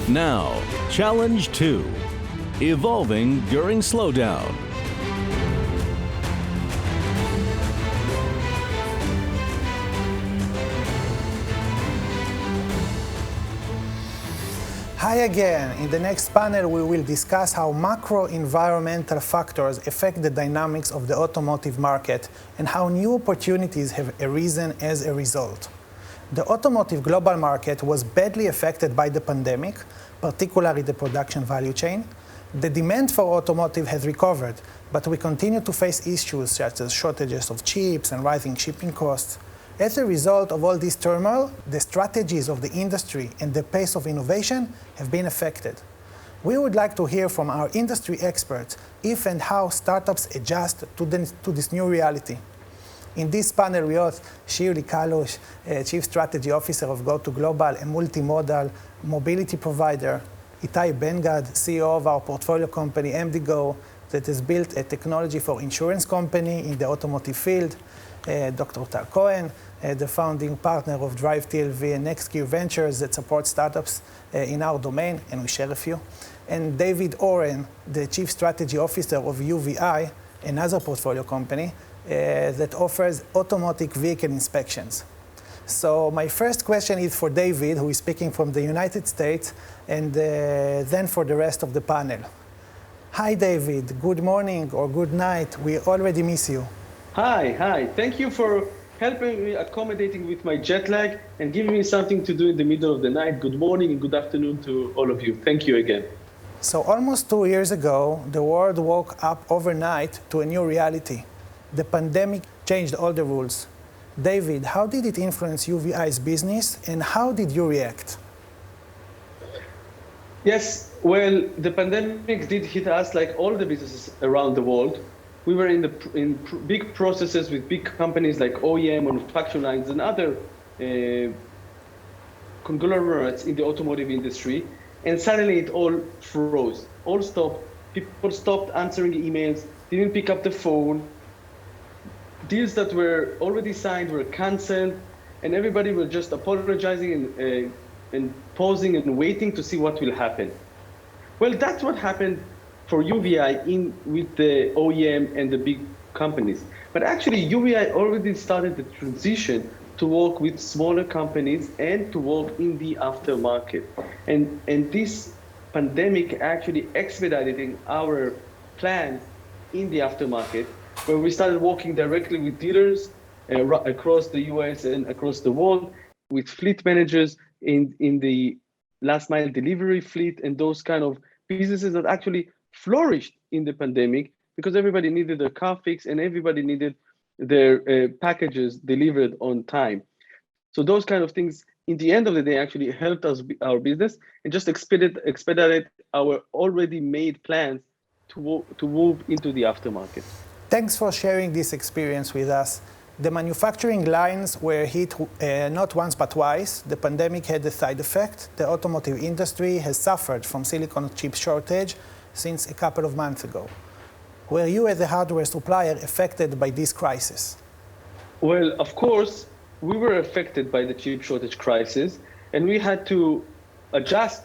Now, Challenge 2, Evolving During Slowdown. Hi again. In the next panel, we will discuss how macro-environmental factors affect the dynamics of the automotive market and how new opportunities have arisen as a result. The automotive global market was badly affected by the pandemic, particularly the production value chain. The demand for automotive has recovered, but we continue to face issues such as shortages of chips and rising shipping costs. As a result of all this turmoil, the strategies of the industry and the pace of innovation have been affected. We would like to hear from our industry experts if and how startups adjust to this new reality. In this panel, we have Shirly Kalush, Chief Strategy Officer of GoTo Global, a multimodal mobility provider, Itay Bengad, CEO of our portfolio company MDgo, that has built a technology for insurance company in the automotive field, Dr. Cohen, the founding partner of Drive TLV and NextQ Ventures that support startups in our domain, and we share a few, and David Oren, the Chief Strategy Officer of UVeye, another portfolio company that offers automatic vehicle inspections. So my first question is for David, who is speaking from the United States, and then for the rest of the panel. Hi, David. Good morning or good night. We already miss you. Hi. Thank you for helping me, accommodating with my jet lag and giving me something to do in the middle of the night. Good morning and good afternoon to all of you. Thank you again. So almost 2 years ago, the world woke up overnight to a new reality. The pandemic changed all the rules. David, how did it influence UVeye's business and how did you react? Yes, well, the pandemic did hit us like all the businesses around the world. We were in big processes with big companies like OEM, manufacturing lines, and other conglomerates in the automotive industry. And suddenly it all froze, all stopped. People stopped answering emails, didn't pick up the phone. Deals that were already signed were canceled, and everybody was just apologizing and pausing and waiting to see what will happen. Well, that's what happened for UVeye with the OEM and the big companies. But actually, UVeye already started the transition to work with smaller companies and to work in the aftermarket. And this pandemic actually expedited our plans in the aftermarket, where we started working directly with dealers across the US and across the world, with fleet managers in the last mile delivery fleet and those kind of businesses that actually flourished in the pandemic because everybody needed their car fixed and everybody needed their packages delivered on time. So those kind of things, in the end of the day, actually helped us, our business, and just expedited our already made plans to move into the aftermarket. Thanks for sharing this experience with us. The manufacturing lines were hit not once but twice. The pandemic had a side effect. The automotive industry has suffered from silicon chip shortage since a couple of months ago. Were you as a hardware supplier affected by this crisis? Well, of course, we were affected by the chip shortage crisis, and we had to adjust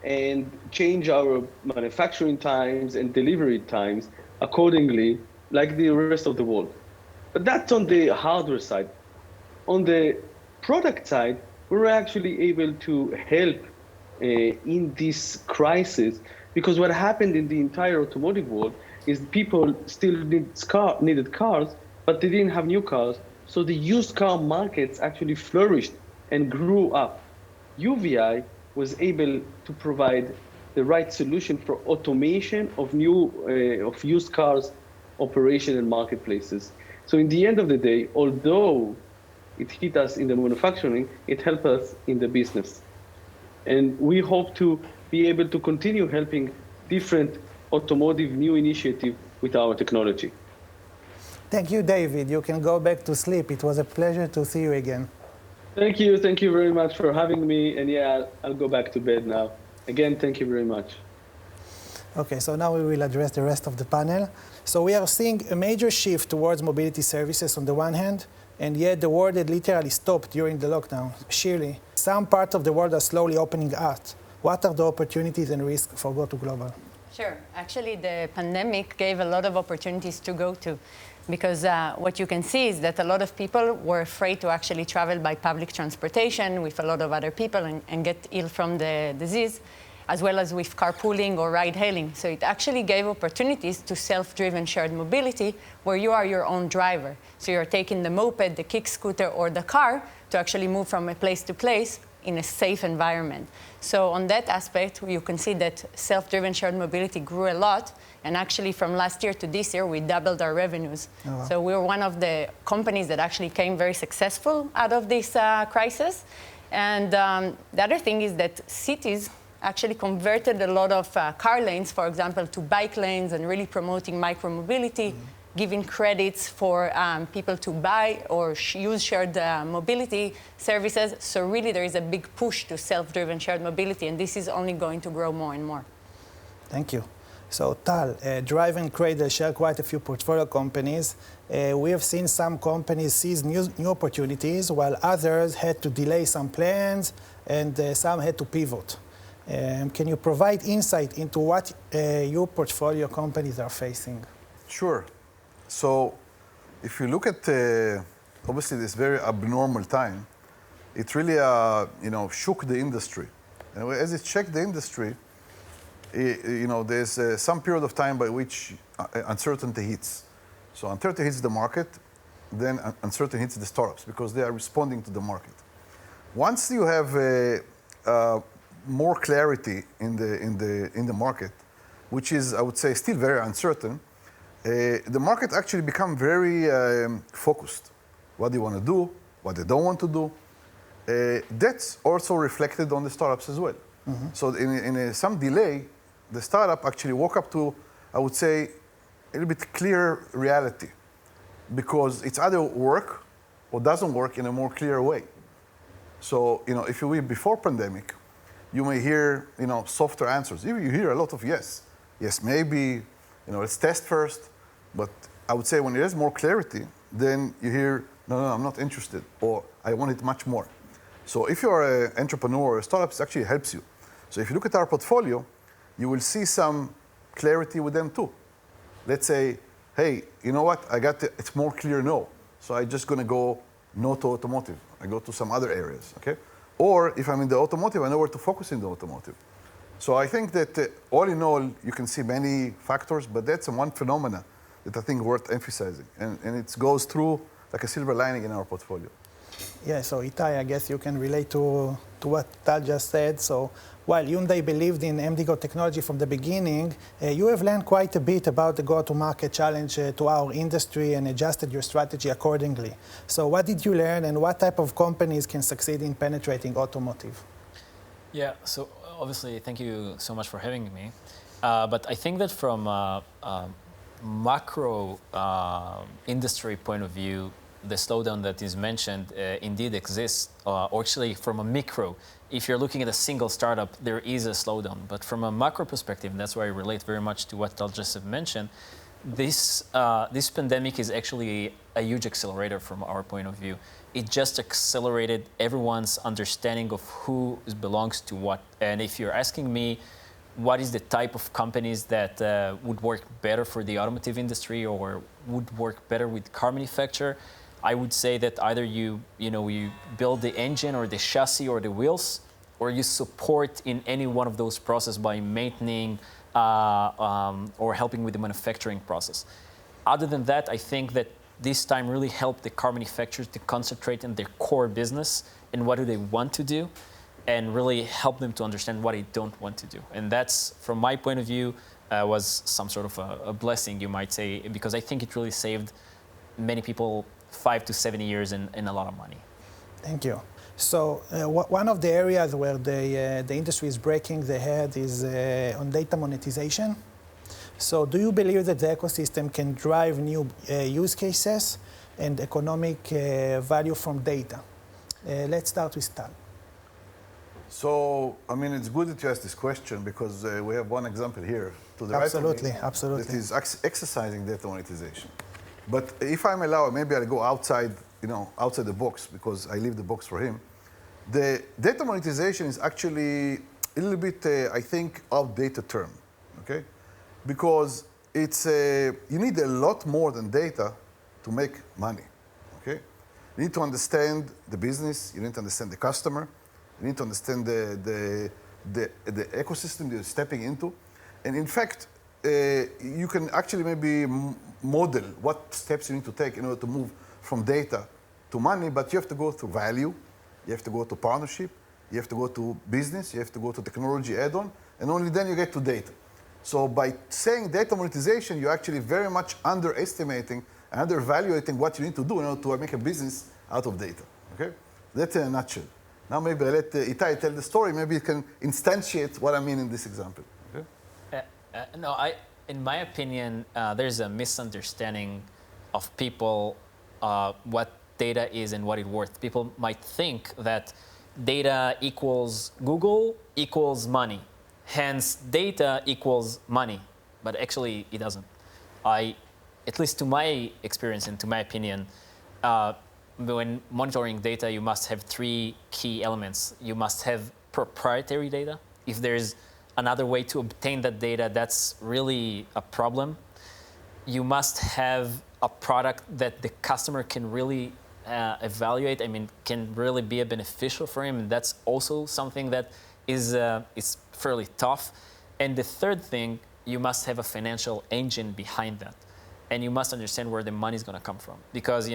and change our manufacturing times and delivery times accordingly, like the rest of the world. But that's on the hardware side. On the product side, we were actually able to help in this crisis, because what happened in the entire automotive world is people still needed cars, but they didn't have new cars. So the used car markets actually flourished and grew up. UVeye was able to provide the right solution for automation of used cars operation and marketplaces. So in the end of the day, although it hit us in the manufacturing, it helped us in the business. And we hope to be able to continue helping different automotive new initiatives with our technology. Thank you, David. You can go back to sleep. It was a pleasure to see you again. Thank you very much for having me. And yeah, I'll go back to bed now. Again, thank you very much. Okay, so now we will address the rest of the panel. So we are seeing a major shift towards mobility services on the one hand, and yet the world had literally stopped during the lockdown. Shirly, some parts of the world are slowly opening up, What are the opportunities and risks for GoTo Global? Sure. Actually, the pandemic gave a lot of opportunities to GoTo, because what you can see is that a lot of people were afraid to actually travel by public transportation with a lot of other people and get ill from the disease, as well as with carpooling or ride-hailing. So it actually gave opportunities to self-driven shared mobility, where you are your own driver. So you're taking the moped, the kick scooter, or the car to actually move from a place to place in a safe environment. So on that aspect, you can see that self-driven shared mobility grew a lot. And actually, from last year to this year, we doubled our revenues. Oh, wow. So we were one of the companies that actually came very successful out of this crisis. And the other thing is that cities actually converted a lot of car lanes, for example, to bike lanes, and really promoting micromobility, giving credits for people to buy or use shared mobility services. So really, there is a big push to self-driven shared mobility, and this is only going to grow more and more. Thank you. So Tal, Drive and Cradle share quite a few portfolio companies. We have seen some companies seize new opportunities, while others had to delay some plans, and some had to pivot. Can you provide insight into what your portfolio companies are facing? Sure. So if you look at, obviously, this very abnormal time, it really shook the industry. And as it shook the industry, there's some period of time by which uncertainty hits. So uncertainty hits the market, then uncertainty hits the startups, because they are responding to the market. Once you have more clarity in the market, which is, I would say, still very uncertain, the market actually become very focused. What they want to do, what they don't want to do. That's also reflected on the startups as well. Mm-hmm. So in some delay, the startup actually woke up to, I would say, a little bit clear reality, because it's either work or doesn't work in a more clear way. So, if you were before pandemic, you may hear, softer answers. You hear a lot of yes, maybe, let's test first. But I would say when there is more clarity, then you hear, no, I'm not interested, or I want it much more. So if you're an entrepreneur or a startup, it actually helps you. So if you look at our portfolio, you will see some clarity with them too. Let's say, hey, you know what? It's more clear no. So I'm just going to go no to automotive. I go to some other areas, okay? Or if I'm in the automotive, I know where to focus in the automotive. So I think that all in all, you can see many factors, but that's one phenomena that I think worth emphasizing. And it goes through like a silver lining in our portfolio. Yeah, so Itay, I guess you can relate to what Tal just said. So while Hyundai believed in MDgo technology from the beginning, you have learned quite a bit about the go-to-market challenge to our industry and adjusted your strategy accordingly. So what did you learn, and what type of companies can succeed in penetrating automotive? Yeah, so obviously, thank you so much for having me. But I think that from a macro industry point of view, the slowdown that is mentioned indeed exists, or actually from a micro. If you're looking at a single startup, there is a slowdown. But from a macro perspective, and that's why I relate very much to what Tal just have mentioned, this pandemic is actually a huge accelerator from our point of view. It just accelerated everyone's understanding of who belongs to what. And if you're asking me, what is the type of companies that would work better for the automotive industry or would work better with car manufacturer, I would say that either you build the engine or the chassis or the wheels, or you support in any one of those processes by maintaining or helping with the manufacturing process. Other than that, I think that this time really helped the car manufacturers to concentrate on their core business and what do they want to do, and really help them to understand what they don't want to do. And that's, from my point of view, was some sort of a blessing, you might say, because I think it really saved many people 5 to 7 years and a lot of money. Thank you. So one of the areas where the industry is breaking the head is on data monetization. So do you believe that the ecosystem can drive new use cases and economic value from data? Let's start with Tal. So, I mean, it's good that you asked this question, because we have one example here to the absolutely, right of me absolutely. that is exercising data monetization. But if I'm allowed, maybe I'll go outside the box, because I leave the box for him. The data monetization is actually a little bit, I think, outdated term, okay? Because it's you need a lot more than data to make money, okay? You need to understand the business, you need to understand the customer, you need to understand the ecosystem you're stepping into. And in fact, you can actually maybe model what steps you need to take in order to move from data to money, but you have to go through value, you have to go to partnership, you have to go to business, you have to go to technology add-on, and only then you get to data. So by saying data monetization, you're actually very much underestimating and undervaluating what you need to do in order to make a business out of data, okay? That's in a nutshell. Now maybe I let Itay tell the story. Maybe you can instantiate what I mean in this example. Okay? In my opinion, there's a misunderstanding of people what data is and what it's worth. People might think that data equals Google equals money. Hence, data equals money. But actually, it doesn't. At least to my experience and to my opinion, when monitoring data, you must have three key elements. You must have proprietary data. If there's another way to obtain that data, that's really a problem. You must have a product that the customer can really evaluate, can really be a beneficial for him. And that's also something that is fairly tough. And the third thing, you must have a financial engine behind that. And you must understand where the money is going to come from. Because,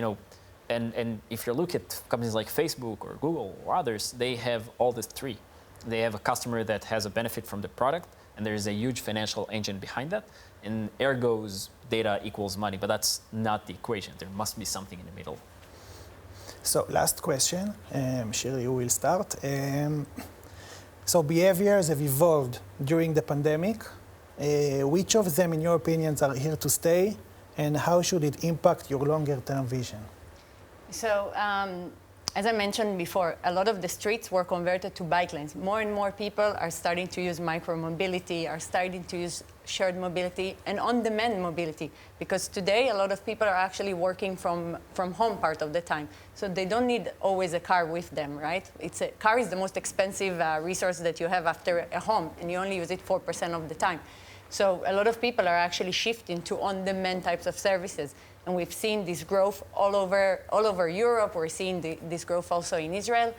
and if you look at companies like Facebook or Google or others, they have all the three. They have a customer that has a benefit from the product, and there is a huge financial engine behind that. And ergo's data equals money, but that's not the equation. There must be something in the middle. So last question, Shirly, you will start. So behaviors have evolved during the pandemic. Which of them, in your opinions, are here to stay, and how should it impact your longer-term vision? So, as I mentioned before, a lot of the streets were converted to bike lanes. More and more people are starting to use micro-mobility, are starting to use shared mobility and on-demand mobility. Because today, a lot of people are actually working from home part of the time. So they don't need always a car with them, right? Car is the most expensive resource that you have after a home, and you only use it 4% of the time. So a lot of people are actually shifting to on-demand types of services. And we've seen this growth all over Europe. We're seeing this growth also in Israel.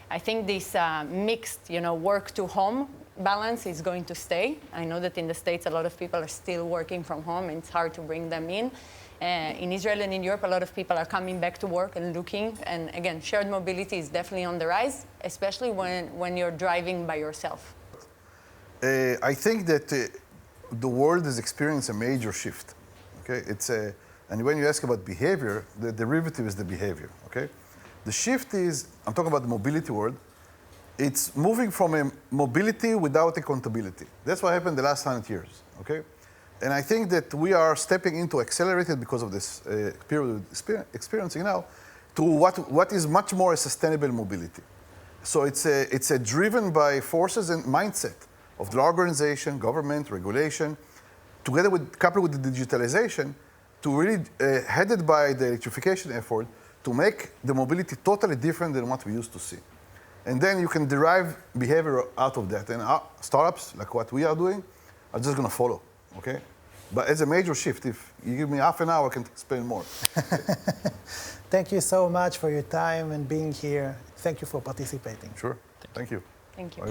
I think this mixed, work-to-home balance is going to stay. I know that in the States, a lot of people are still working from home, and it's hard to bring them in. In Israel and in Europe, a lot of people are coming back to work and looking. And again, shared mobility is definitely on the rise, especially when you're driving by yourself. I think that the world is experiencing a major shift. Okay, and when you ask about behavior, the derivative is the behavior. Okay, the shift is, I'm talking about the mobility world. It's moving from a mobility without accountability. That's what happened the last 100 years. Okay, and I think that we are stepping into accelerated because of this period experiencing now to what is much more a sustainable mobility. So it's driven by forces and mindset of the organization, government, regulation, coupled with the digitalization, to really headed by the electrification effort to make the mobility totally different than what we used to see. And then you can derive behavior out of that. And startups, like what we are doing, are just going to follow, okay? But it's a major shift. If you give me half an hour, I can explain more. Thank you so much for your time and being here. Thank you for participating. Sure. Thank you. Thank you.